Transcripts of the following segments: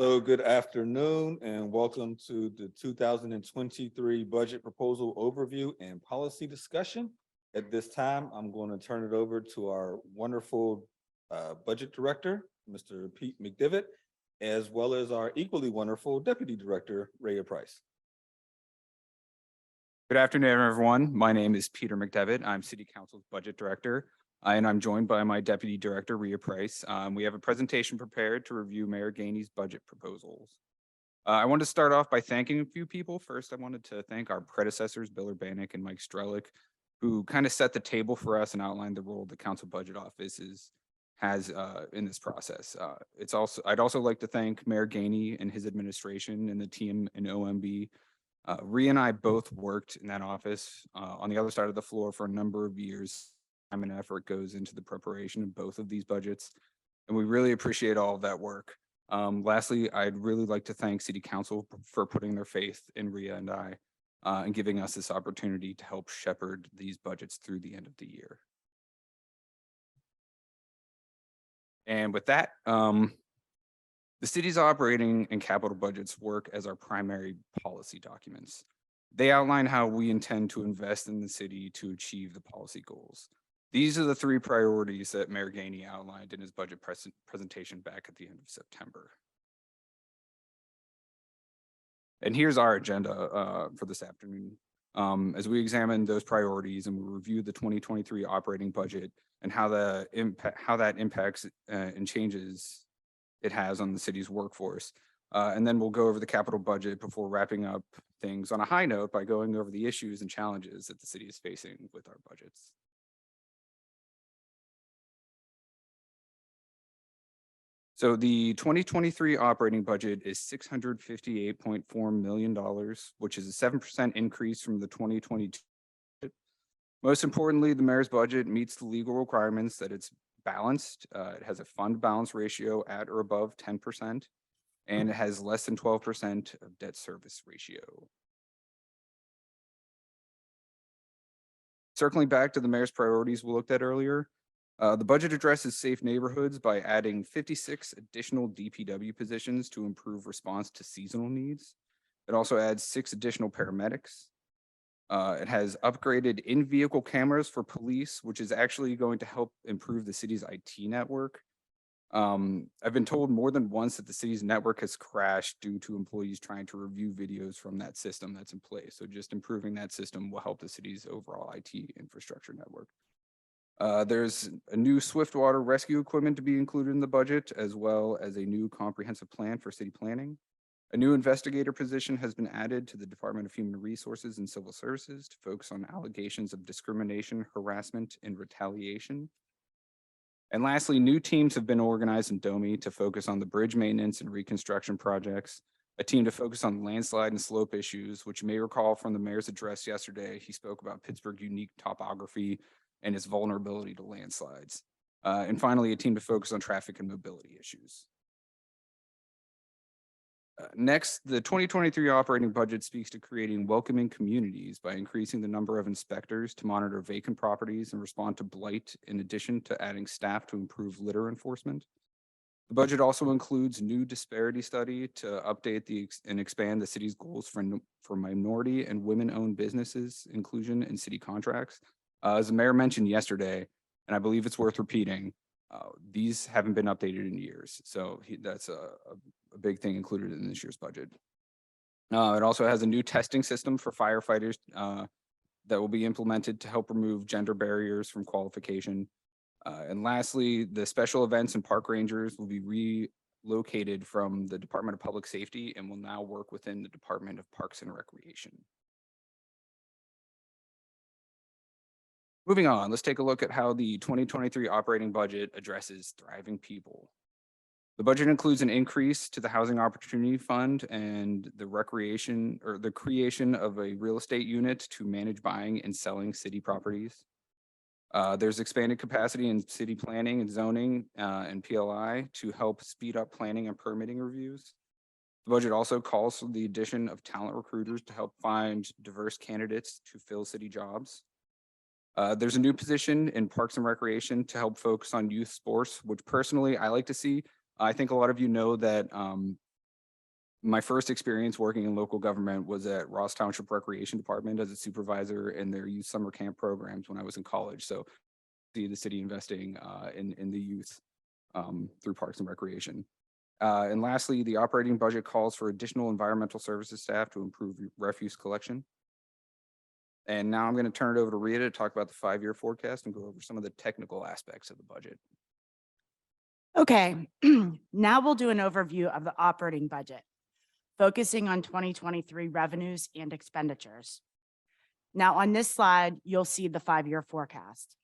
So good afternoon and welcome to the 2023 budget proposal overview and policy discussion. At this time, I'm going to turn it over to our wonderful budget director, Mr. Pete McDivitt, as well as our equally wonderful deputy director, Rhea Price. Good afternoon, everyone. My name is Peter McDevitt. I'm City Council's Budget Director, and I'm joined by my Deputy Director, Rhea Price. We have a presentation prepared to review Mayor Gainey's budget proposals. I want to start off by thanking a few people. First, I wanted to thank our predecessors, Bill Urbanek and Mike Strelick, who kind of set the table for us and outlined the role the Council Budget Office has in this process. I'd also like to thank Mayor Gainey and his administration and the team in OMB. Rhea and I both worked in that office on the other side of the floor for a number of years. Time and effort goes into the preparation of both of these budgets, and we really appreciate all of that work. Lastly, I'd really like to thank City Council for putting their faith in Rhea and I and giving us this opportunity to help shepherd these budgets through the end of the year. And with that, the city's operating and capital budgets work as our primary policy documents. They outline how we intend to invest in the city to achieve the policy goals. These are the three priorities that Mayor Gainey outlined in his budget presentation back at the end of September. And here's our agenda for this afternoon. As we examine those priorities and we review the 2023 operating budget and how that impacts and changes it has on the city's workforce. And then we'll go over the capital budget before wrapping up things on a high note by going over the issues and challenges that the city is facing with our budgets. So the 2023 operating budget is $658.4 million, which is a 7% increase from the 2022. Most importantly, the mayor's budget meets the legal requirements that it's balanced. It has a fund balance ratio at or above 10%, and it has less than 12% of debt service ratio. Circling back to the mayor's priorities we looked at earlier, the budget addresses safe neighborhoods by adding 56 additional DPW positions to improve response to seasonal needs. It also adds 6 additional paramedics. It has upgraded in-vehicle cameras for police, which is actually going to help improve the city's IT network. I've been told more than once that the city's network has crashed due to employees trying to review videos from that system that's in place. So just improving that system will help the city's overall IT infrastructure network. There's a new Swiftwater rescue equipment to be included in the budget, as well as a new comprehensive plan for city planning. A new investigator position has been added to the Department of Human Resources and Civil Services to focus on allegations of discrimination, harassment, and retaliation. And lastly, new teams have been organized in DOMI to focus on the bridge maintenance and reconstruction projects, a team to focus on landslide and slope issues, which you may recall from the mayor's address yesterday. He spoke about Pittsburgh's unique topography and its vulnerability to landslides. And finally, a team to focus on traffic and mobility issues. Next, the 2023 operating budget speaks to creating welcoming communities by increasing the number of inspectors to monitor vacant properties and respond to blight, in addition to adding staff to improve litter enforcement. The budget also includes new disparity study to update and expand the city's goals for minority and women-owned businesses inclusion in city contracts. As the mayor mentioned yesterday, and I believe it's worth repeating, these haven't been updated in years. So that's a big thing included in this year's budget. It also has a new testing system for firefighters that will be implemented to help remove gender barriers from qualification. And lastly, the special events and park rangers will be relocated from the Department of Public Safety and will now work within the Department of Parks and Recreation. Moving on, let's take a look at how the 2023 operating budget addresses thriving people. The budget includes an increase to the Housing Opportunity Fund and the creation of a real estate unit to manage buying and selling city properties. There's expanded capacity in city planning and zoning and PLI to help speed up planning and permitting reviews. The budget also calls for the addition of talent recruiters to help find diverse candidates to fill city jobs. There's a new position in Parks and Recreation to help focus on youth sports, which personally I like to see. I think a lot of you know that My first experience working in local government was at Ross Township Recreation Department as a supervisor in their youth summer camp programs when I was in college. So see the city investing in the youth through Parks and Recreation. And lastly, the operating budget calls for additional environmental services staff to improve refuse collection. And now I'm going to turn it over to Rita to talk about the 5-year forecast and go over some of the technical aspects of the budget. Okay, now we'll do an overview of the operating budget, focusing on 2023 revenues and expenditures. Now on this slide, you'll see the 5-year forecast.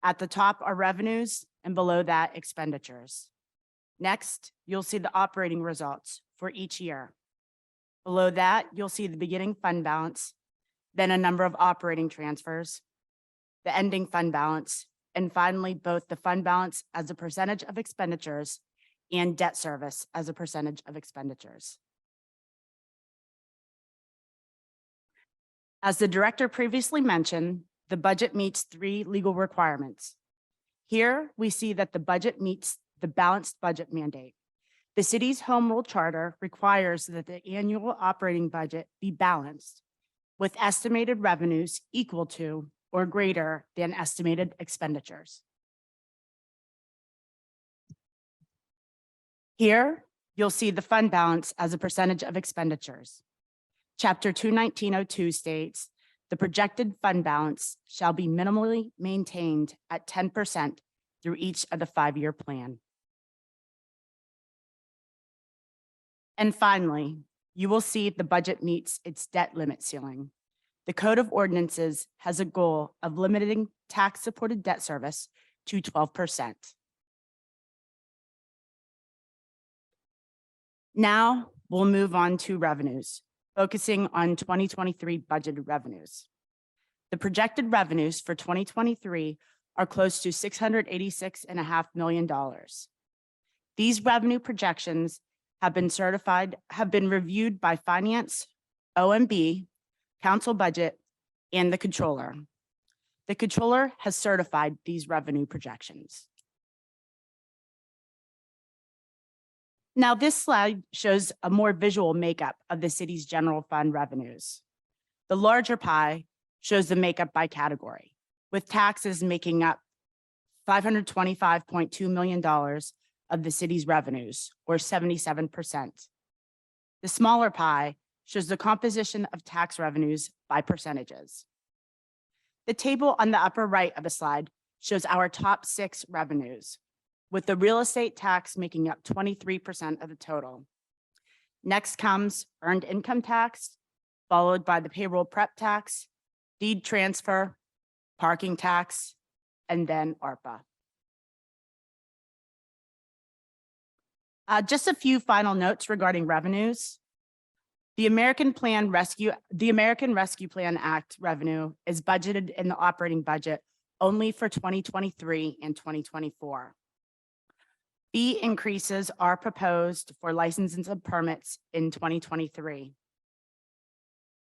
At the top are revenues and below that expenditures. Next, you'll see the operating results for each year. Below that, you'll see the beginning fund balance, then a number of operating transfers, the ending fund balance, and finally, both the fund balance as a percentage of expenditures and debt service as a percentage of expenditures. As the director previously mentioned, the budget meets 3 legal requirements. Here, we see that the budget meets the balanced budget mandate. The city's home rule charter requires that the annual operating budget be balanced with estimated revenues equal to or greater than estimated expenditures. Here, you'll see the fund balance as a percentage of expenditures. Chapter 21902 states, the projected fund balance shall be minimally maintained at 10% through each of the 5-year plan. And finally, you will see the budget meets its debt limit ceiling. The Code of Ordinances has a goal of limiting tax-supported debt service to 12%. Now we'll move on to revenues, focusing on 2023 budgeted revenues. The projected revenues for 2023 are close to $686.5 million. These revenue projections have been reviewed by Finance, OMB, Council Budget, and the Controller. The Controller has certified these revenue projections. Now, this slide shows a more visual makeup of the city's general fund revenues. The larger pie shows the makeup by category, with taxes making up $525.2 million of the city's revenues, or 77%. The smaller pie shows the composition of tax revenues by percentages. The table on the upper right of the slide shows our top 6 revenues, with the real estate tax making up 23% of the total. Next comes earned income tax, followed by the payroll prep tax, deed transfer, parking tax, and then ARPA. Just a few final notes regarding revenues. The American Rescue Plan Act revenue is budgeted in the operating budget only for 2023 and 2024. Fee increases are proposed for licenses and permits in 2023.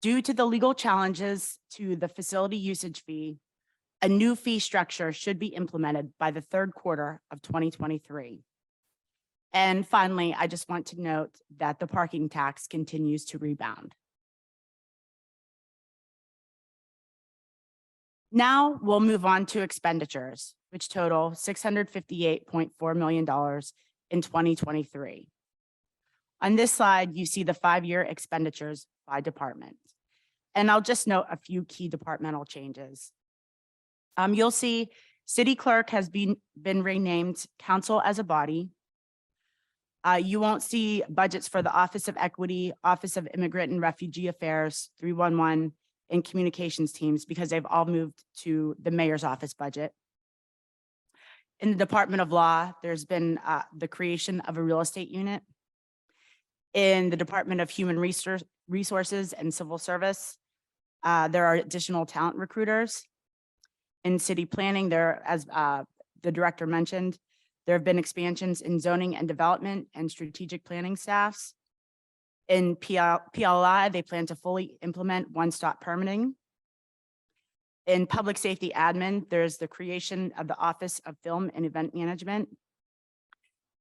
Due to the legal challenges to the facility usage fee, a new fee structure should be implemented by the 3rd quarter of 2023. And finally, I just want to note that the parking tax continues to rebound. Now we'll move on to expenditures, which total $658.4 million in 2023. On this slide, you see the 5-year expenditures by department. And I'll just note a few key departmental changes. You'll see city clerk has been renamed council as a body. You won't see budgets for the Office of Equity, Office of Immigrant and Refugee Affairs, 311, and communications teams because they've all moved to the mayor's office budget. In the Department of Law, there's been the creation of a real estate unit. In the Department of Human Resources and Civil Service, there are additional talent recruiters. In city planning, there, as the director mentioned, there have been expansions in zoning and development and strategic planning staffs. In PLI, they plan to fully implement one-stop permitting. In public safety admin, there's the creation of the Office of Film and Event Management.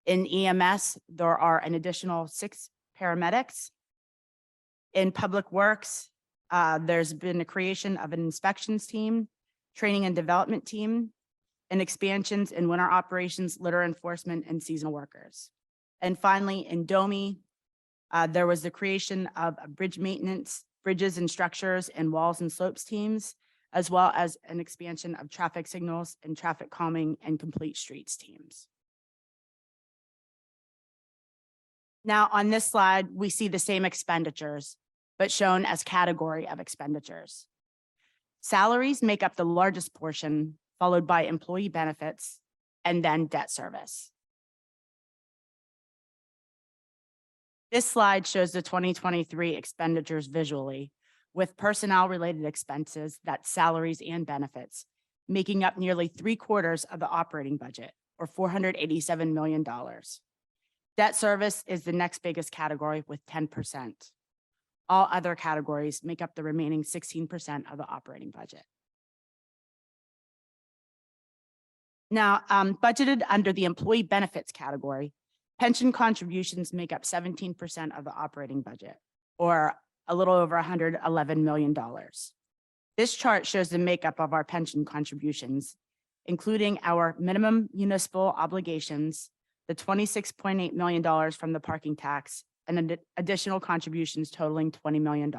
In EMS, there are an additional 6 paramedics. In Public Works, there's been a creation of an inspections team, training and development team, and expansions in winter operations, litter enforcement, and seasonal workers. And finally, in DOMI, there was the creation of a bridge maintenance, bridges and structures, and walls and slopes teams, as well as an expansion of traffic signals and traffic calming and complete streets teams. Now, on this slide, we see the same expenditures, but shown as category of expenditures. Salaries make up the largest portion, followed by employee benefits, and then debt service. This slide shows the 2023 expenditures visually, with personnel-related expenses, that's salaries and benefits, making up nearly 3/4 of the operating budget, or $487 million. Debt service is the next biggest category with 10%. All other categories make up the remaining 16% of the operating budget. Now, budgeted under the employee benefits category, pension contributions make up 17% of the operating budget, or a little over $111 million. This chart shows the makeup of our pension contributions, including our minimum municipal obligations, the $26.8 million from the parking tax, and additional contributions totaling $20 million.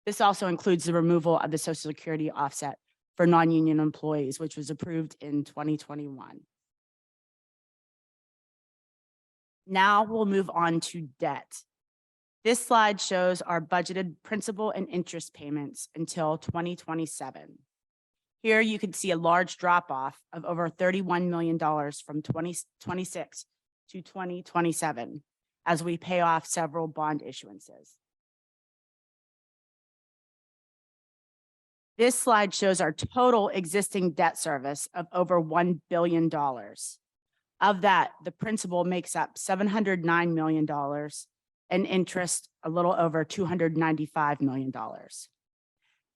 This also includes the removal of the Social Security offset for non-union employees, which was approved in 2021. Now we'll move on to debt. This slide shows our budgeted principal and interest payments until 2027. Here you can see a large drop off of over $31 million from 2026 to 2027 as we pay off several bond issuances. This slide shows our total existing debt service of over $1 billion. Of that, the principal makes up $709 million and interest a little over $295 million.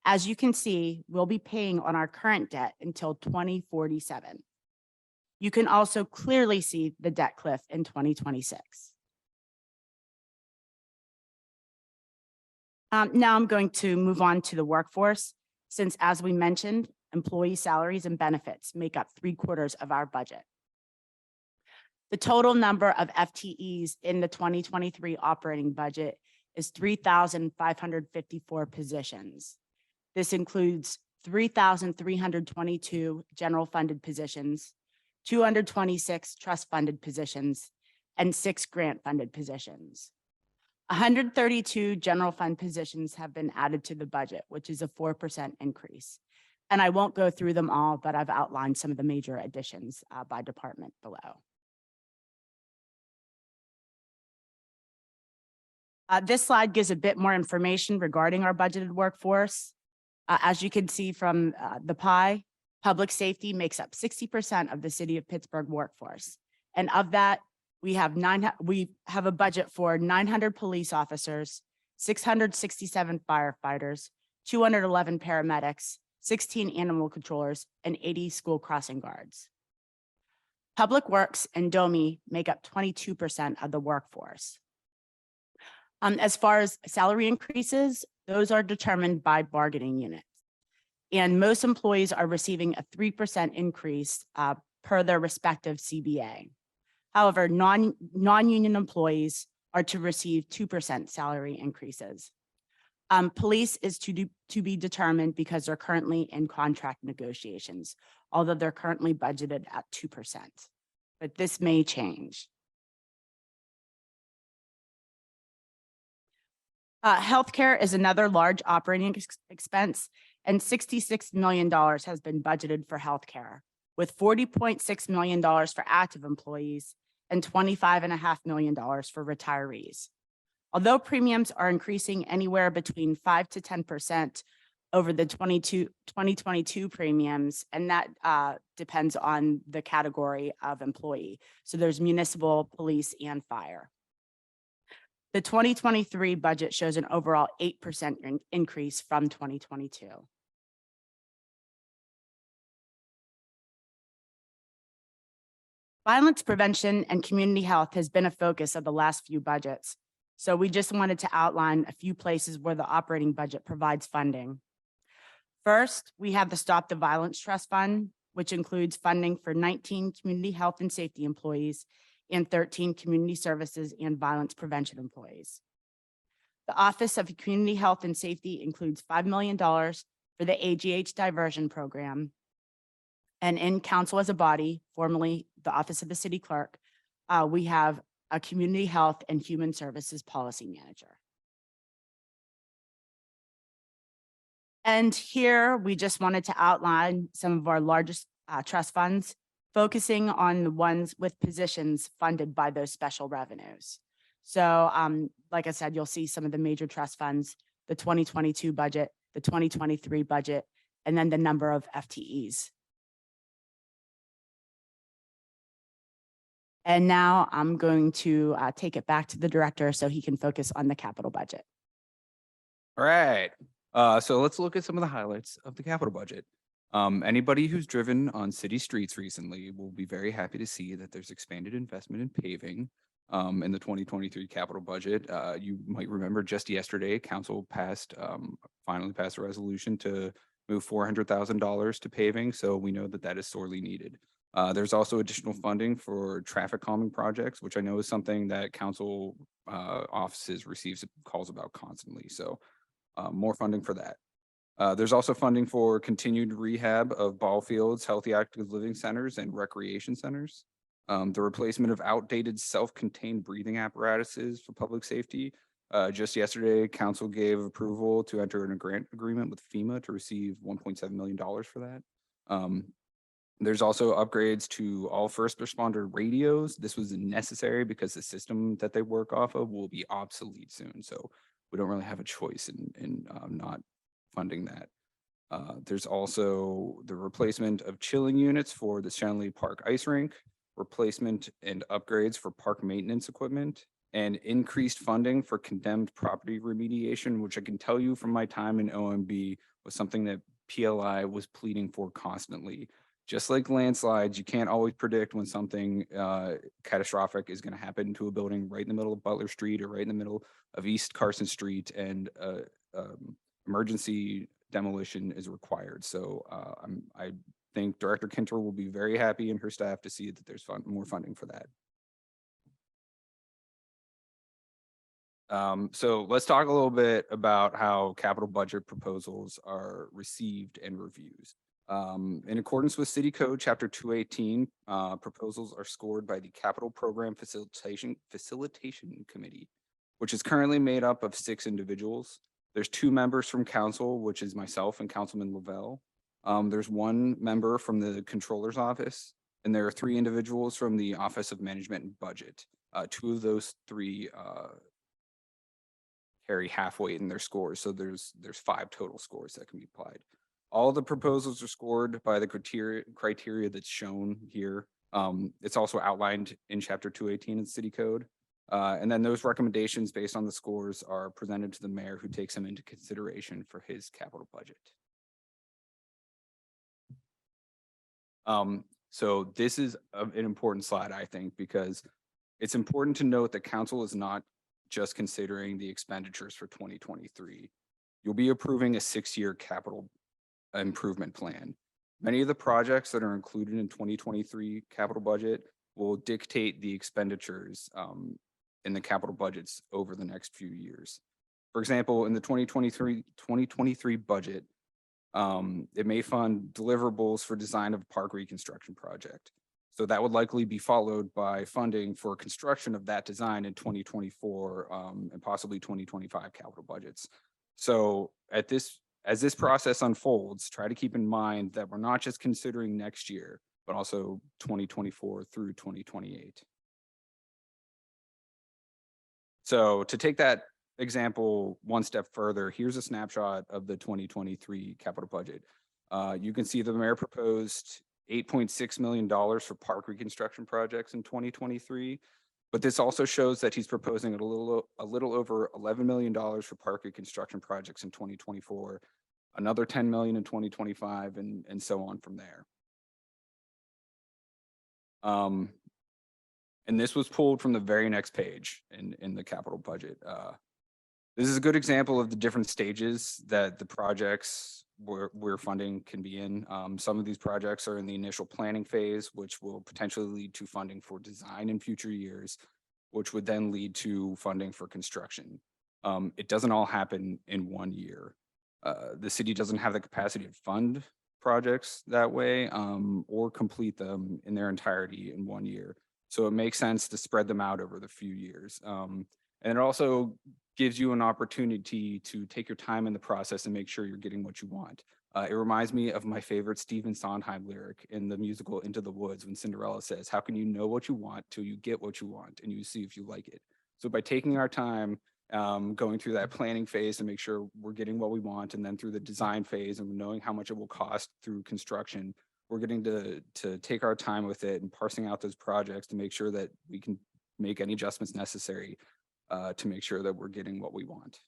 As you can see, we'll be paying on our current debt until 2047. You can also clearly see the debt cliff in 2026. Now I'm going to move on to the workforce, since as we mentioned, employee salaries and benefits make up 3/4 of our budget. The total number of FTEs in the 2023 operating budget is 3,554 positions. This includes 3,322 general funded positions, 226 trust funded positions, and 6 grant funded positions. 132 general fund positions have been added to the budget, which is a 4% increase. And I won't go through them all, but I've outlined some of the major additions by department below. This slide gives a bit more information regarding our budgeted workforce. As you can see from the pie, public safety makes up 60% of the city of Pittsburgh workforce. And of that, we have a budget for 900 police officers, 667 firefighters, 211 paramedics, 16 animal controllers, and 80 school crossing guards. Public Works and DOMI make up 22% of the workforce. As far as salary increases, those are determined by bargaining units. And most employees are receiving a 3% increase per their respective CBA. However, non-union employees are to receive 2% salary increases. Police is to be determined because they're currently in contract negotiations, although they're currently budgeted at 2%, but this may change. Healthcare is another large operating expense, and $66 million has been budgeted for healthcare, with $40.6 million for active employees and $25.5 million for retirees. Although premiums are increasing anywhere between 5 to 10% over the 2022 premiums, and that depends on the category of employee. So there's municipal, police, and fire. The 2023 budget shows an overall 8% increase from 2022. Violence prevention and community health has been a focus of the last few budgets. So we just wanted to outline a few places where the operating budget provides funding. First, we have the Stop the Violence Trust Fund, which includes funding for 19 community health and safety employees and 13 community services and violence prevention employees. The Office of Community Health and Safety includes $5 million for the AGH diversion program. And in council as a body, formerly the Office of the City Clerk, we have a Community Health and Human Services Policy Manager. And here we just wanted to outline some of our largest trust funds, focusing on the ones with positions funded by those special revenues. So like I said, you'll see some of the major trust funds, the 2022 budget, the 2023 budget, and then the number of FTEs. And now I'm going to take it back to the director so he can focus on the capital budget. All right. So let's look at some of the highlights of the capital budget. Anybody who's driven on city streets recently will be very happy to see that there's expanded investment in paving in the 2023 capital budget. You might remember just yesterday, council finally passed a resolution to move $400,000 to paving. So we know that that is sorely needed. There's also additional funding for traffic calming projects, which I know is something that council offices receives calls about constantly. So more funding for that. There's also funding for continued rehab of ball fields, healthy active living centers, and recreation centers. The replacement of outdated self-contained breathing apparatuses for public safety. Just yesterday, council gave approval to enter in a grant agreement with FEMA to receive $1.7 million for that. There's also upgrades to all first responder radios. This was necessary because the system that they work off of will be obsolete soon. So we don't really have a choice in not funding that. There's also the replacement of chilling units for the Shanley Park ice rink, replacement and upgrades for park maintenance equipment, and increased funding for condemned property remediation, which I can tell you from my time in OMB was something that PLI was pleading for constantly. Just like landslides, you can't always predict when something catastrophic is going to happen to a building right in the middle of Butler Street or right in the middle of East Carson Street, and emergency demolition is required. So I think Director Kinter will be very happy and her staff to see that there's more funding for that. So let's talk a little bit about how capital budget proposals are received and reviewed. In accordance with City Code Chapter 218, proposals are scored by the Capital Program Facilitation Committee, which is currently made up of 6 individuals. There's 2 members from council, which is myself and Councilman Lavelle. There's 1 member from the Controller's Office, and there are 3 individuals from the Office of Management and Budget. 2 of those 3 carry half weight in their scores, so there's 5 total scores that can be applied. All the proposals are scored by the criteria that's shown here. It's also outlined in Chapter 218 of the City Code. And then those recommendations based on the scores are presented to the mayor, who takes them into consideration for his capital budget. So this is an important slide, I think, because it's important to note that council is not just considering the expenditures for 2023. You'll be approving a 6-year capital improvement plan. Many of the projects that are included in 2023 capital budget will dictate the expenditures in the capital budgets over the next few years. For example, in the 2023 budget, it may fund deliverables for design of a park reconstruction project. So that would likely be followed by funding for construction of that design in 2024 and possibly 2025 capital budgets. So as this process unfolds, try to keep in mind that we're not just considering next year, but also 2024 through 2028. So to take that example one step further, here's a snapshot of the 2023 capital budget. You can see the mayor proposed $8.6 million for park reconstruction projects in 2023. But this also shows that he's proposing a little over $11 million for park reconstruction projects in 2024, another $10 million in 2025, and so on from there. And this was pulled from the very next page in the capital budget. This is a good example of the different stages that the projects we're funding can be in. Some of these projects are in the initial planning phase, which will potentially lead to funding for design in future years, which would then lead to funding for construction. It doesn't all happen in 1 year. The city doesn't have the capacity to fund projects that way, or complete them in their entirety in 1 year. So it makes sense to spread them out over the few years. And it also gives you an opportunity to take your time in the process and make sure you're getting what you want. It reminds me of my favorite Stephen Sondheim lyric in the musical Into the Woods when Cinderella says, "How can you know what you want till you get what you want and you see if you like it?" So by taking our time, going through that planning phase to make sure we're getting what we want, and then through the design phase and knowing how much it will cost through construction, we're getting to take our time with it and parsing out those projects to make sure that we can make any adjustments necessary to make sure that we're getting what we want.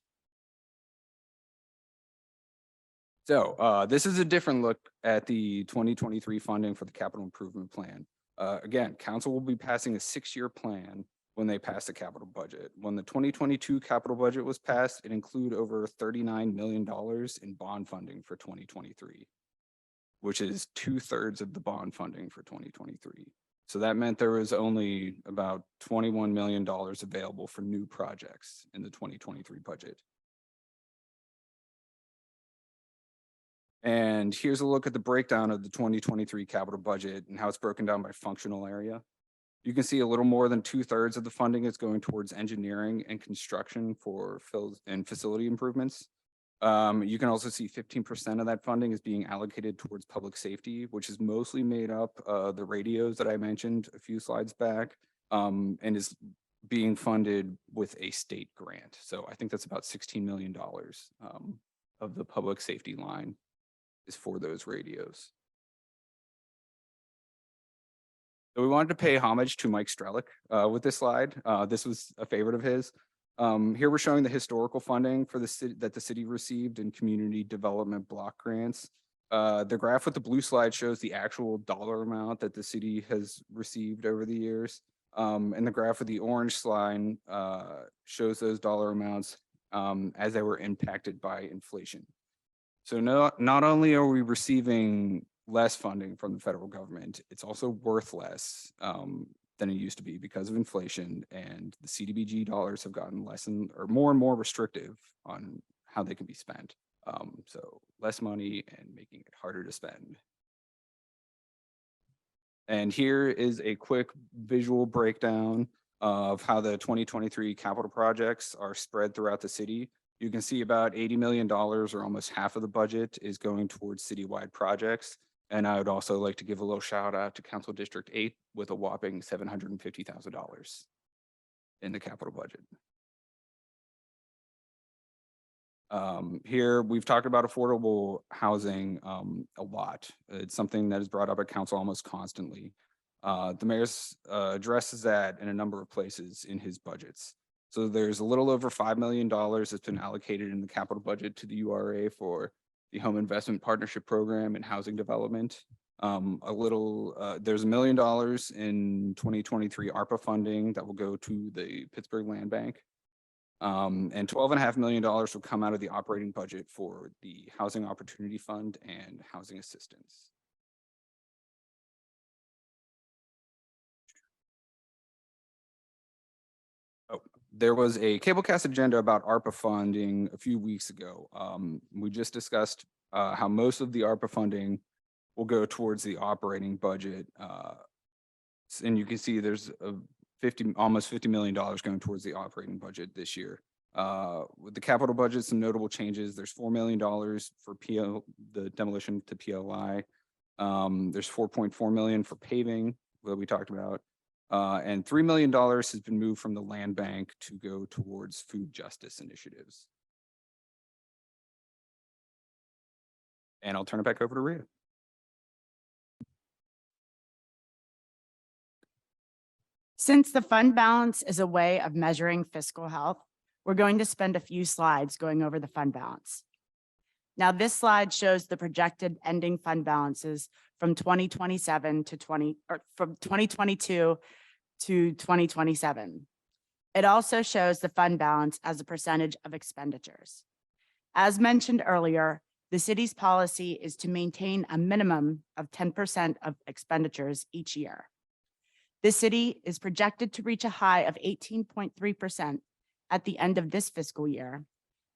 So this is a different look at the 2023 funding for the capital improvement plan. Again, council will be passing a 6-year plan when they pass the capital budget. When the 2022 capital budget was passed, it included over $39 million in bond funding for 2023, which is 2/3 of the bond funding for 2023. So that meant there was only about $21 million available for new projects in the 2023 budget. And here's a look at the breakdown of the 2023 capital budget and how it's broken down by functional area. You can see a little more than 2/3 of the funding is going towards engineering and construction for facility improvements. You can also see 15% of that funding is being allocated towards public safety, which is mostly made up of the radios that I mentioned a few slides back, and is being funded with a state grant. So I think that's about $16 million of the public safety line is for those radios. So we wanted to pay homage to Mike Strelick with this slide. This was a favorite of his. Here we're showing the historical funding for the city that the city received in community development block grants. The graph with the blue slide shows the actual dollar amount that the city has received over the years. And the graph with the orange line shows those dollar amounts as they were impacted by inflation. So not only are we receiving less funding from the federal government, it's also worth less than it used to be because of inflation, and the CDBG dollars have gotten less and more restrictive on how they can be spent. So less money and making it harder to spend. And here is a quick visual breakdown of how the 2023 capital projects are spread throughout the city. You can see about $80 million, or almost half of the budget, is going towards citywide projects. And I would also like to give a little shout out to Council District 8 with a whopping $750,000 in the capital budget. Here we've talked about affordable housing a lot. It's something that is brought up at council almost constantly. The mayor's addresses that in a number of places in his budgets. So there's a little over $5 million that's been allocated in the capital budget to the URA for the Home Investment Partnership Program and housing development. There's $1 million in 2023 ARPA funding that will go to the Pittsburgh Land Bank. And $12.5 million will come out of the operating budget for the Housing Opportunity Fund and housing assistance. There was a Cablecast agenda about ARPA funding a few weeks ago. We just discussed how most of the ARPA funding will go towards the operating budget. And you can see there's almost $50 million going towards the operating budget this year. With the capital budget, some notable changes. There's $4 million for the demolition to PLI. There's $4.4 million for paving that we talked about. And $3 million has been moved from the land bank to go towards food justice initiatives. And I'll turn it back over to Rhea. Since the fund balance is a way of measuring fiscal health, we're going to spend a few slides going over the fund balance. Now, this slide shows the projected ending fund balances from 2027 to from 2022 to 2027. It also shows the fund balance as a percentage of expenditures. As mentioned earlier, the city's policy is to maintain a minimum of 10% of expenditures each year. The city is projected to reach a high of 18.3% at the end of this fiscal year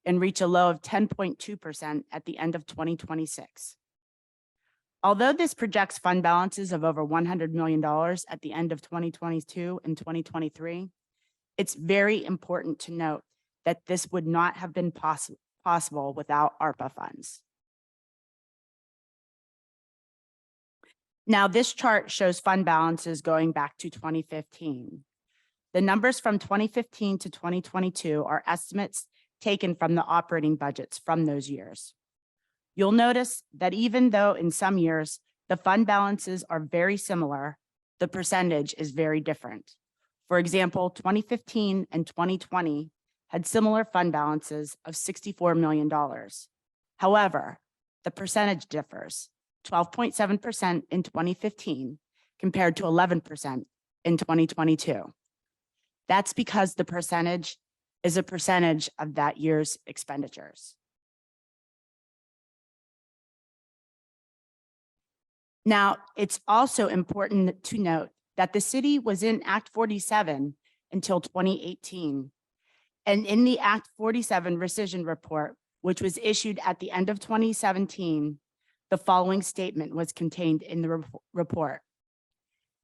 and reach a low of 10.2% at the end of 2026. Although this projects fund balances of over $100 million at the end of 2022 and 2023, it's very important to note that this would not have been possible without ARPA funds. Now, this chart shows fund balances going back to 2015. The numbers from 2015 to 2022 are estimates taken from the operating budgets from those years. You'll notice that even though in some years the fund balances are very similar, the percentage is very different. For example, 2015 and 2020 had similar fund balances of $64 million. However, the percentage differs, 12.7% in 2015 compared to 11% in 2022. That's because the percentage is a percentage of that year's expenditures. Now, it's also important to note that the city was in Act 47 until 2018. And in the Act 47 rescission report, which was issued at the end of 2017, the following statement was contained in the report.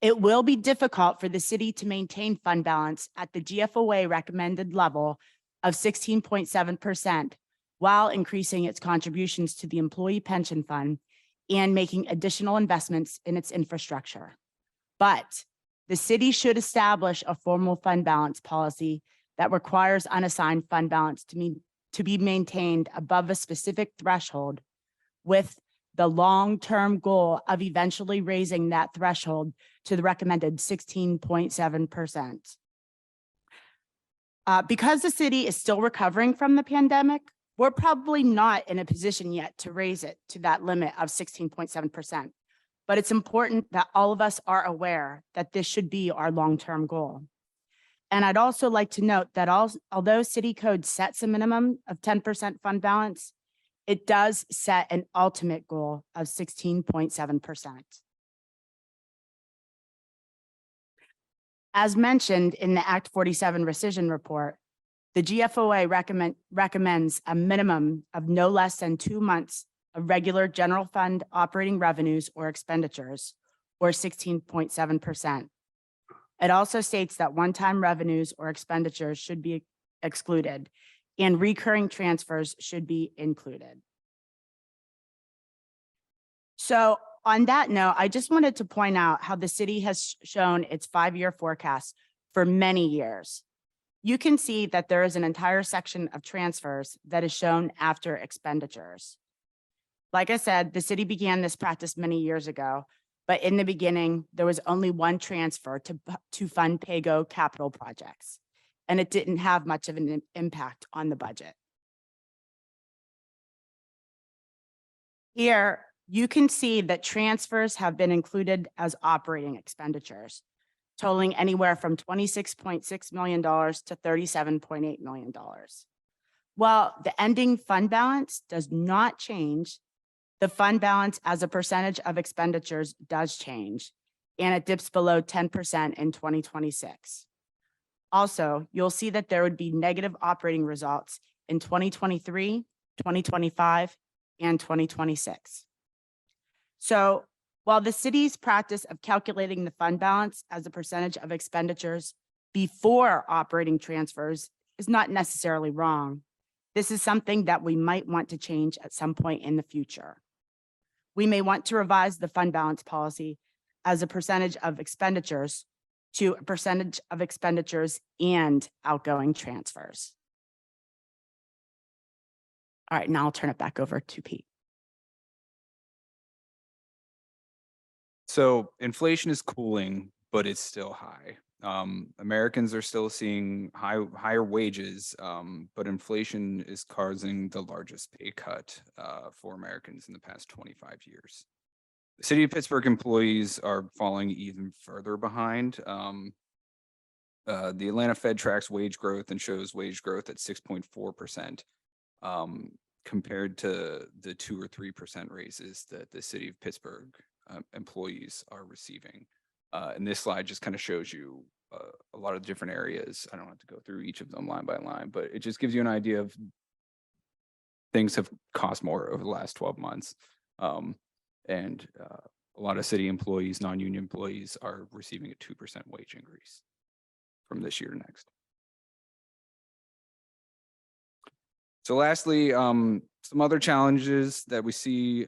It will be difficult for the city to maintain fund balance at the GFOA recommended level of 16.7% while increasing its contributions to the employee pension fund and making additional investments in its infrastructure. But the city should establish a formal fund balance policy that requires unassigned fund balance to be maintained above a specific threshold, with the long-term goal of eventually raising that threshold to the recommended 16.7%. Because the city is still recovering from the pandemic, we're probably not in a position yet to raise it to that limit of 16.7%. But it's important that all of us are aware that this should be our long-term goal. And I'd also like to note that although city code sets a minimum of 10% fund balance, it does set an ultimate goal of 16.7%. As mentioned in the Act 47 rescission report, the GFOA recommends a minimum of no less than 2 months of regular general fund operating revenues or expenditures, or 16.7%. It also states that one-time revenues or expenditures should be excluded and recurring transfers should be included. So on that note, I just wanted to point out how the city has shown its 5-year forecast for many years. You can see that there is an entire section of transfers that is shown after expenditures. Like I said, the city began this practice many years ago, but in the beginning, there was only one transfer to fund PAYGO capital projects, and it didn't have much of an impact on the budget. Here, you can see that transfers have been included as operating expenditures, totaling anywhere from $26.6 million to $37.8 million. While the ending fund balance does not change, the fund balance as a percentage of expenditures does change, and it dips below 10% in 2026. Also, you'll see that there would be negative operating results in 2023, 2025, and 2026. So while the city's practice of calculating the fund balance as a percentage of expenditures before operating transfers is not necessarily wrong, this is something that we might want to change at some point in the future. We may want to revise the fund balance policy as a percentage of expenditures to a percentage of expenditures and outgoing transfers. All right, now I'll turn it back over to Pete. So inflation is cooling, but it's still high. Americans are still seeing higher wages, but inflation is causing the largest pay cut for Americans in the past 25 years. The city of Pittsburgh employees are falling even further behind. The Atlanta Fed tracks wage growth and shows wage growth at 6.4%, compared to the 2 or 3% raises that the city of Pittsburgh employees are receiving. And this slide just kind of shows you a lot of different areas. I don't have to go through each of them line by line, but it just gives you an idea of things have cost more over the last 12 months. And a lot of city employees, non-union employees are receiving a 2% wage increase from this year to next. So lastly, some other challenges that we see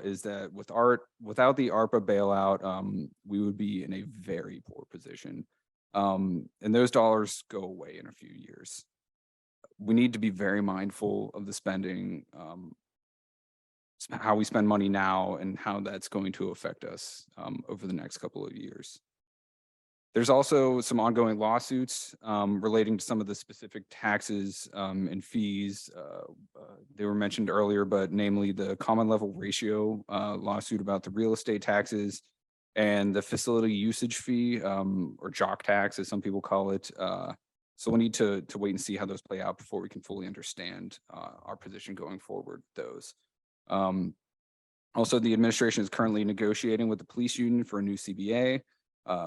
is that without the ARPA bailout, we would be in a very poor position. And those dollars go away in a few years. We need to be very mindful of the spending, how we spend money now and how that's going to affect us over the next couple of years. There's also some ongoing lawsuits relating to some of the specific taxes and fees. They were mentioned earlier, but namely the common level ratio lawsuit about the real estate taxes and the facility usage fee, or jock tax, as some people call it. So we need to wait and see how those play out before we can fully understand our position going forward with those. Also, the administration is currently negotiating with the police union for a new CBA.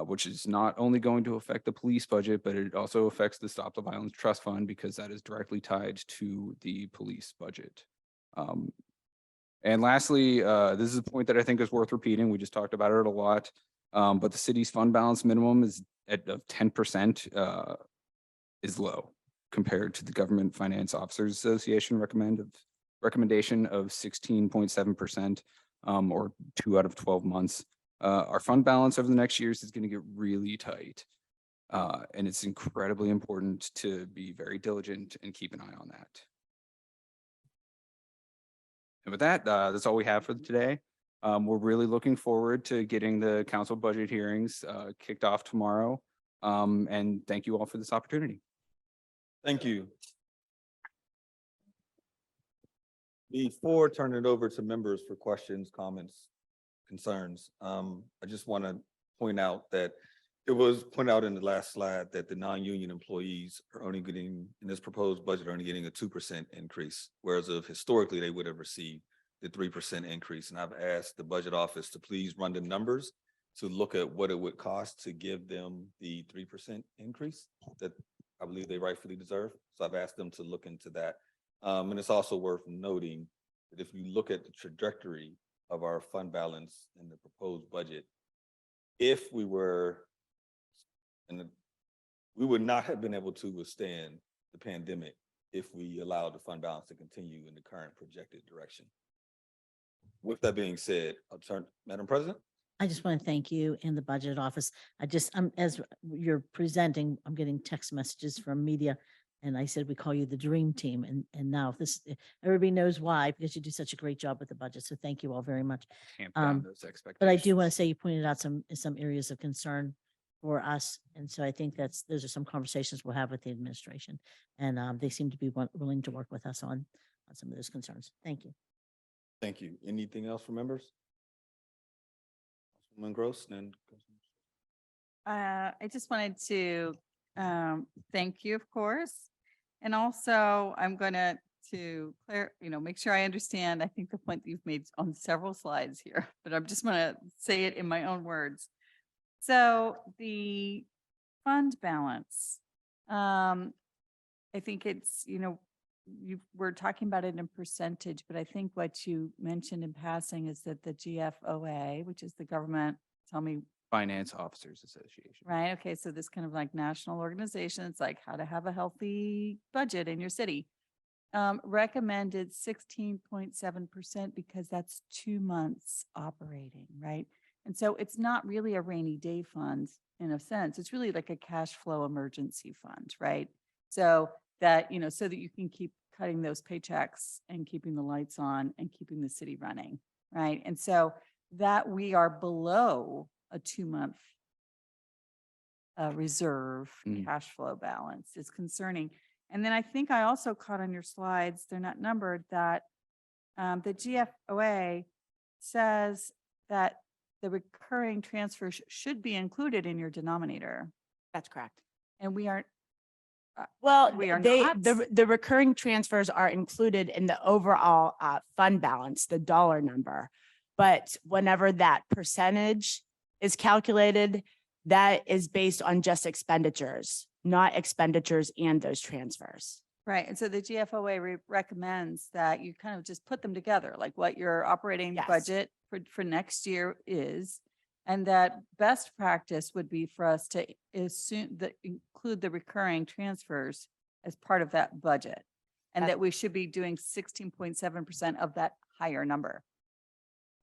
Which is not only going to affect the police budget, but it also affects the Stop the Violence Trust Fund because that is directly tied to the police budget. And lastly, this is a point that I think is worth repeating. We just talked about it a lot, but the city's fund balance minimum is at 10% is low compared to the Government Finance Officers Association recommendation of 16.7%, or 2 out of 12 months. Our fund balance over the next years is going to get really tight. And it's incredibly important to be very diligent and keep an eye on that. And with that, that's all we have for today. We're really looking forward to getting the council budget hearings kicked off tomorrow. And thank you all for this opportunity. Thank you. Before turning it over to members for questions, comments, concerns, I just want to point out that it was pointed out in the last slide that the non-union employees are only getting, in this proposed budget, are only getting a 2% increase, whereas of historically they would have received the 3% increase. And I've asked the budget office to please run the numbers to look at what it would cost to give them the 3% increase that I believe they rightfully deserve. So I've asked them to look into that. And it's also worth noting that if you look at the trajectory of our fund balance in the proposed budget, if we were, we would not have been able to withstand the pandemic if we allowed the fund balance to continue in the current projected direction. With that being said, I'll turn, Madam President. I just want to thank you and the budget office. As you're presenting, I'm getting text messages from media. And I said, we call you the dream team. And now everybody knows why, because you do such a great job with the budget. So thank you all very much. Tamp down those expectations. But I do want to say you pointed out some areas of concern for us. And so I think those are some conversations we'll have with the administration. And they seem to be willing to work with us on some of those concerns. Thank you. Thank you. Anything else for members? Councilwoman Gross, then. I just wanted to thank you, of course. And also I'm going to make sure I understand, I think the point that you've made on several slides here, but I'm just going to say it in my own words. So the fund balance, I think it's, we're talking about it in percentage, but I think what you mentioned in passing is that the GFOA, which is the government, tell me. Finance Officers Association. Right. Okay. So this kind of like national organization, it's like how to have a healthy budget in your city. Recommended 16.7% because that's 2 months operating, right? And so it's not really a rainy day fund in a sense. It's really like a cash flow emergency fund, right? So that, so that you can keep cutting those paychecks and keeping the lights on and keeping the city running, right? And so that we are below a 2-month reserve cash flow balance is concerning. And then I think I also caught on your slides, they're not numbered, that the GFOA says that the recurring transfers should be included in your denominator. That's correct. and we aren't, Well, we are they, not. the recurring transfers are included in the overall fund balance, the dollar number. But whenever that percentage is calculated, that is based on just expenditures, not expenditures and those transfers. Right, and so the GFOA recommends that you kind of just put them together, like what your operating Yes. budget for next year is. And that best practice would be for us to assume that include the recurring transfers as part of that budget. And That- that we should be doing 16.7% of that higher number.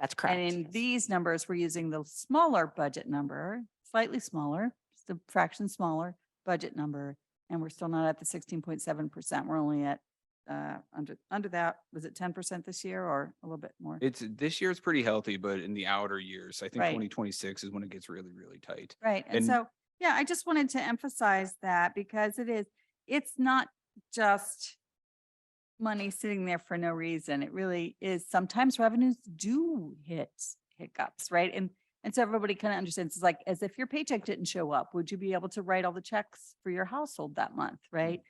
That's correct. And in yes. these numbers, we're using the smaller budget number, slightly smaller, just a fraction smaller budget number. And we're still not at the 16.7%. We're only at under that. Was it 10% this year or a little bit more? It's, this year's pretty healthy, but in the outer years, I think Right. 2026 is when it gets really, really tight. Right. And And- so, yeah, I just wanted to emphasize that because it's not just money sitting there for no reason. It really is. Sometimes revenues do hit hiccups, right? And so everybody kind of understands, it's like, as if your paycheck didn't show up, would you be able to write all the checks for your household that month, right?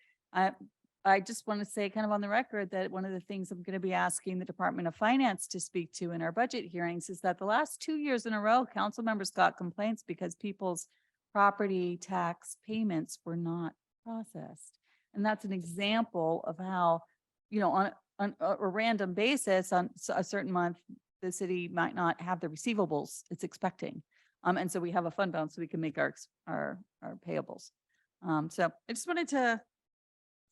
I just want to say kind of on the record that one of the things I'm going to be asking the Department of Finance to speak to in our budget hearings is that the last 2 years in a row, council members got complaints because people's property tax payments were not processed. And that's an example of how, you know, on a random basis on a certain month, the city might not have the receivables it's expecting. And so we have a fund balance so we can make our payables. So I just wanted to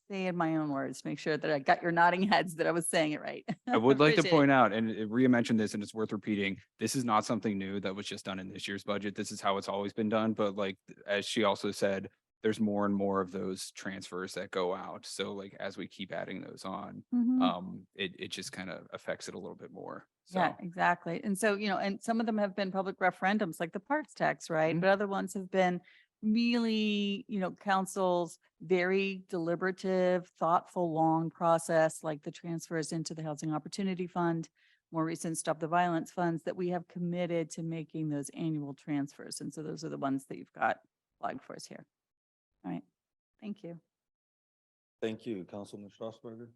say in my own words, make sure that I got your nodding heads that I was saying it right. I would like to Appreciate it. point out, and Rhea mentioned this and it's worth repeating, this is not something new that was just done in this year's budget. This is how it's always been done. But like, as she also said, there's more and more of those transfers that go out. So like, as we keep adding those on, Mhm. it just kind of affects it a little bit more. Yeah, So exactly. And so, you know, and some of them have been public referendums like the parks tax, right? Mhm. But other ones have been really, you know, council's very deliberative, thoughtful, long process, like the transfers into the Housing Opportunity Fund, more recent Stop the Violence funds that we have committed to making those annual transfers. And so those are the ones that you've got flagged for us here. All right. Thank you. Thank you, Councilman Strasburger.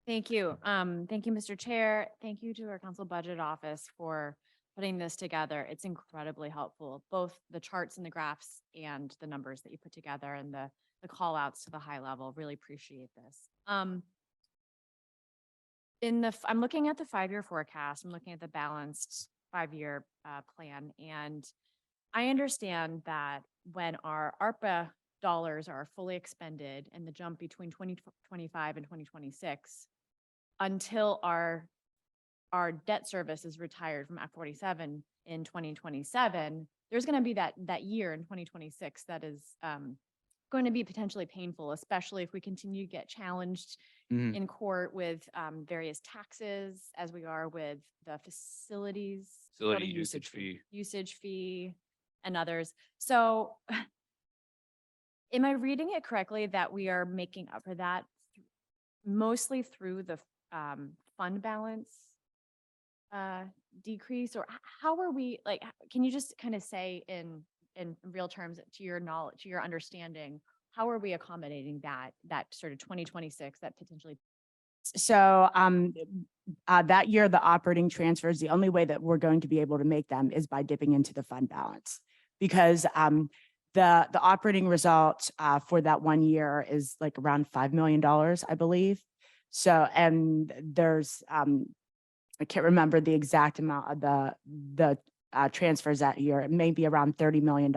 Thank you. Thank you, Mr. Chair. Thank you to our council budget office for putting this together. It's incredibly helpful, both the charts and the graphs and the numbers that you put together and the call outs to the high level. Really appreciate this. I'm looking at the 5-year forecast. I'm looking at the balanced 5-year plan. And I understand that when our ARPA dollars are fully expended and the jump between 2025 and 2026, until our debt service is retired from Act 47 in 2027, there's going to be that year in 2026 that is going to be potentially painful, especially if we continue to get challenged Mhm. in court with various taxes, as we are with the facilities. Facility usage fee. Usage fee and others. So am I reading it correctly that we are making up for that mostly through the fund balance decrease, or how are we, like, can you just kind of say in real terms, to your knowledge, to your understanding, how are we accommodating that sort of 2026 that potentially? So that year, the operating transfers, the only way that we're going to be able to make them is by dipping into the fund balance. Because the operating result for that 1 year is like around $5 million, I believe. So, and there's, I can't remember the exact amount of the transfers that year. It may be around $30 million.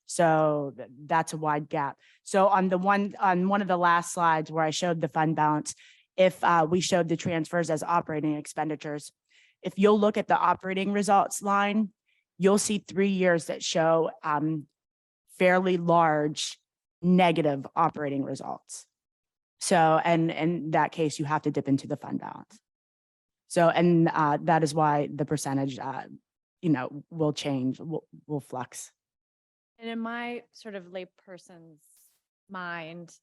So that's a wide gap. So on one of the last slides where I showed the fund balance, if we showed the transfers as operating expenditures, if you'll look at the operating results line, you'll see 3 years that show fairly large negative operating results. So, and in that case, you have to dip into the fund balance. So, and that is why the percentage, will change, will flux. And in my sort of layperson's mind,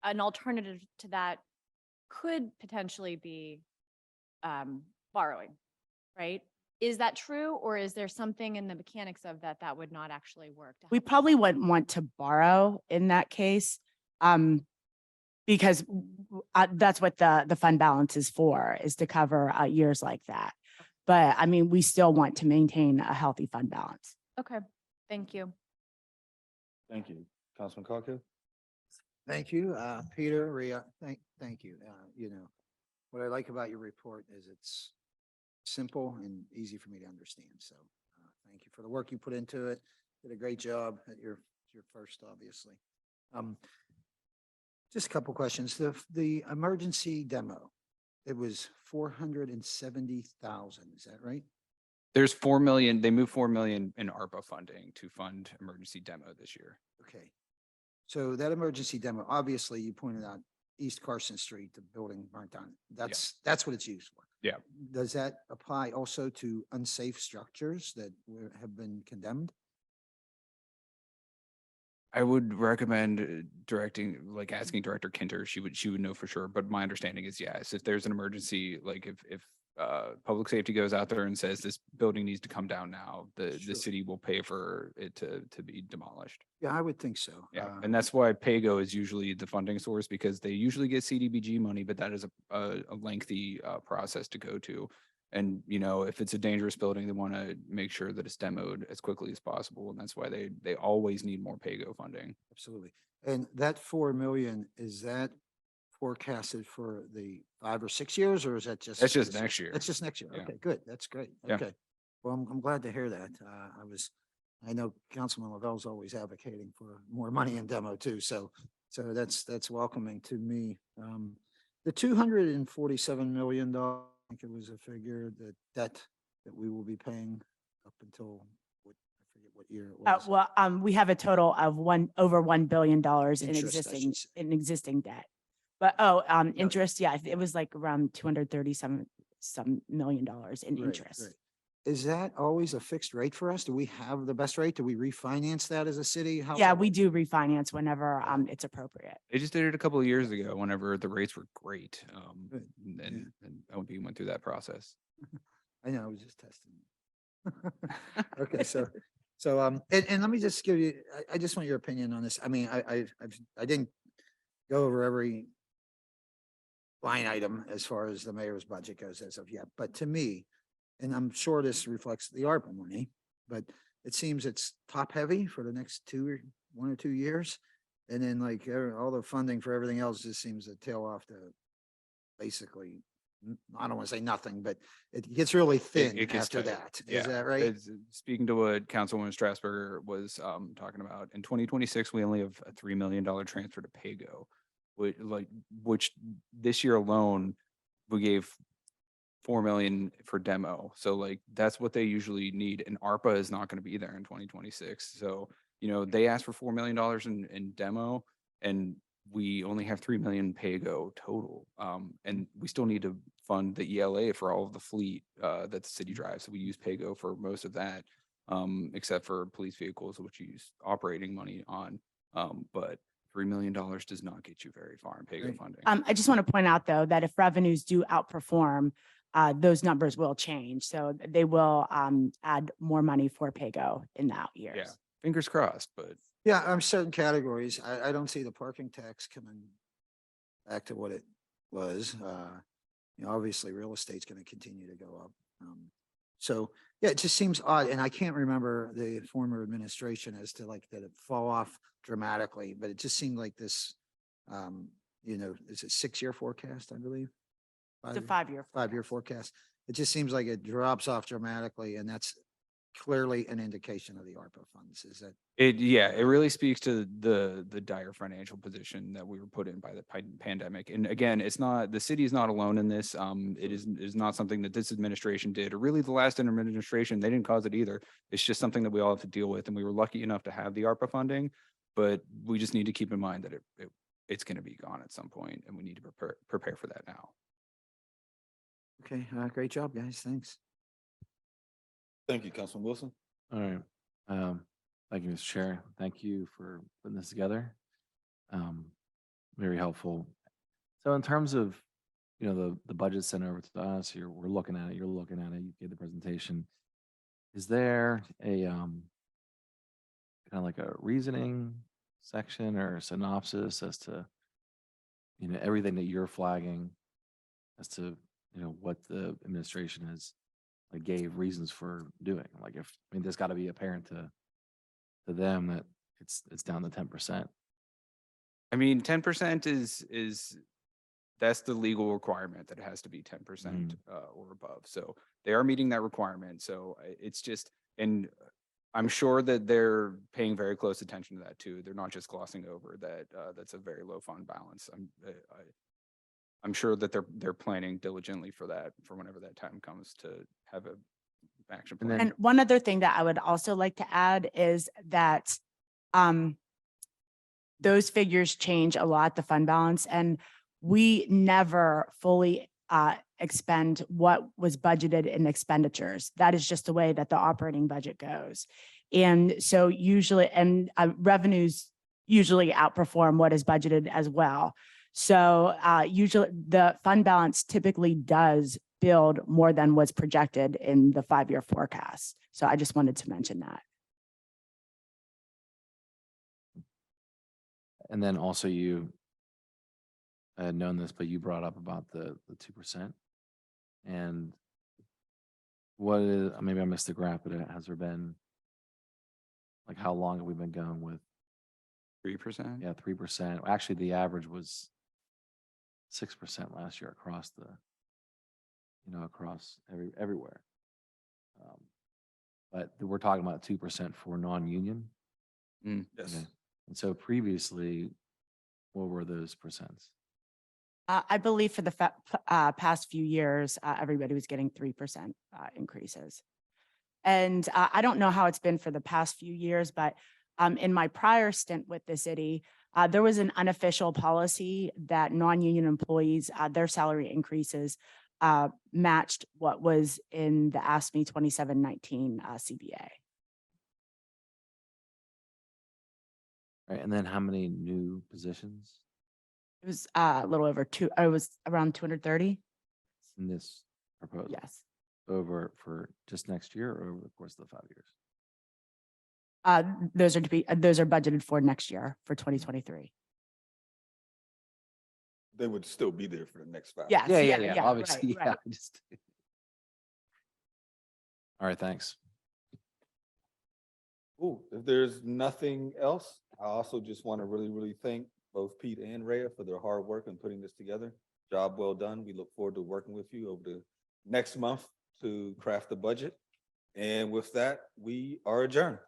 an alternative to that could potentially be borrowing, right? Is that true, or is there something in the mechanics of that that would not actually work? To We help? probably wouldn't want to borrow in that case. Because that's what the fund balance is for, is to cover years like that. But I mean, we still want to maintain a healthy fund balance. Okay, thank you. Thank you. Councilman Coghill? Thank you, Peter, Rhea, thank you. You know, what I like about your report is it's simple and easy for me to understand. So, thank you for the work you put into it. Did a great job at your first, obviously. Just a couple questions. The emergency demo, it was 470,000, is that right? There's 4 million, they moved 4 million in ARPA funding to fund emergency demo this year. Okay. So that emergency demo, obviously you pointed out East Carson Street, the building burnt down. That's what it's used for. Yeah. Does that apply also to unsafe structures that have been condemned? I would recommend asking Director Kinter, she would know for sure, but my understanding is yes, if there's an emergency, like if public safety goes out there and says this building needs to come down now, the Sure. city will pay for it to be demolished. Yeah, I would think so. Yeah, and that's why PAYGO is usually the funding source, because they usually get CDBG money, but that is a lengthy process to go to. And, you know, if it's a dangerous building, they want to make sure that it's demoed as quickly as possible. And that's why they always need more PAYGO funding. Absolutely. And that 4 million, is that forecasted for the 5 or 6 years, or is that just? That's just next year. That's just next year. Yeah. Okay, good. That's great. Yeah. Okay. Well, I'm glad to hear that. I know Councilman Lavelle's always advocating for more money in demo too. So that's welcoming to me. The $247 million, I think it was a figure, the debt that we will be paying up until I forget what year it was. We have a total of over $1 billion in Interest, I should say. existing debt. But, interest, yeah, it was like around $237 million in Right, interest. right. Is that always a fixed rate for us? Do we have the best rate? Do we refinance that as a city? How's Yeah, that we work? do refinance whenever it's appropriate. They just did it a couple of years ago whenever the rates were great. Good. And OMB went through that process. I know, I was just testing. Okay, so, and let me just give you, I just want your opinion on this. I mean, I didn't go over every line item as far as the mayor's budget goes as of yet, but to me, and I'm sure this reflects the ARPA money, but it seems it's top heavy for the next 1 or 2 years. And then like all the funding for everything else just seems to tail off to basically, I don't want to say nothing, but it gets really thin It gets after tight. that. Yeah, Is that right? Speaking to what Councilwoman Strasburger was talking about, in 2026, we only have a $3 million transfer to PAYGO, which this year alone, we gave 4 million for demo. So like, that's what they usually need. And ARPA is not going to be there in 2026. So, you know, they asked for $4 million in demo, and we only have 3 million PAYGO total. And we still need to fund the ELA for all of the fleet that the city drives. So we use PAYGO for most of that, except for police vehicles, which you use operating money on. But $3 million does not get you very far in PAYGO Right. funding. I just want to point out, though, that if revenues do outperform, those numbers will change. So they will add more money for PAYGO in the out years. Yeah, fingers crossed, but Yeah, certain categories. I don't see the parking tax coming back to what it was. You know, obviously real estate's going to continue to go up. So yeah, it just seems odd. And I can't remember the former administration as to like, that it fall off dramatically, but it just seemed like this, you know, it's a 6-year forecast, I believe. It's a 5-year. 5-year forecast. It just seems like it drops off dramatically, and that's clearly an indication of the ARPA funds. Is that? it really speaks to the dire financial position that we were put in by the pandemic. And again, it's not, the city is not alone in this. It is not something that this administration did, or really the last administration, they didn't cause it either. It's just something that we all have to deal with. And we were lucky enough to have the ARPA funding, but we just need to keep in mind that it's going to be gone at some point, and we need to prepare for that now. Okay, great job, guys. Thanks. Thank you, Councilman Wilson. All right. Thank you, Mr. Chair. Thank you for putting this together. Very helpful. So in terms of the budget sent over to us, we're looking at it, you're looking at it, you gave the presentation. Is there a, kind of like a reasoning section or synopsis as to, everything that you're flagging as to, what the administration has, like, gave reasons for doing? Like, there's got to be apparent to them that it's down to 10%. I mean, 10% is that's the legal requirement, that it has to be 10% or above. So they are meeting that requirement. So it's just, and I'm sure that they're paying very close attention to that too. They're not just glossing over that. That's a very low fund balance. I'm sure that they're planning diligently for that, for whenever that time comes to have a action And plan. And one other thing that I would also like to add is that those figures change a lot, the fund balance, and we never fully expend what was budgeted in expenditures. That is just the way that the operating budget goes. And so usually, and revenues usually outperform what is budgeted as well. So usually the fund balance typically does build more than was projected in the 5-year forecast. So I just wanted to mention that. And then also I had known this, but you brought up about the 2%. And what is, maybe I missed the graph, but has there been, like, how long have we been going with? 3%? Yeah, 3%. Actually, the average was 6% last year across across everywhere. But we're talking about 2% for non-union. Mm. Yes. Okay. And so previously, what were those percents? I believe for the past few years, everybody was getting 3% increases. And I don't know how it's been for the past few years, but in my prior stint with the city, there was an unofficial policy that non-union employees, their salary increases matched what was in the ASME 2719 CBA. Right. And then how many new positions It was a little over it was around 230. in this proposal? Yes. Over for just next year or over the course of the 5 years? Those are budgeted for next year for 2023. They would still be there for the next 5. Yes. Yeah. Obviously, right, right. yeah. All right, thanks. Ooh, if there's nothing else, I also just want to really thank both Pete and Rhea for their hard work in putting this together. Job well done. We look forward to working with you over the next month to craft the budget. And with that, we are adjourned.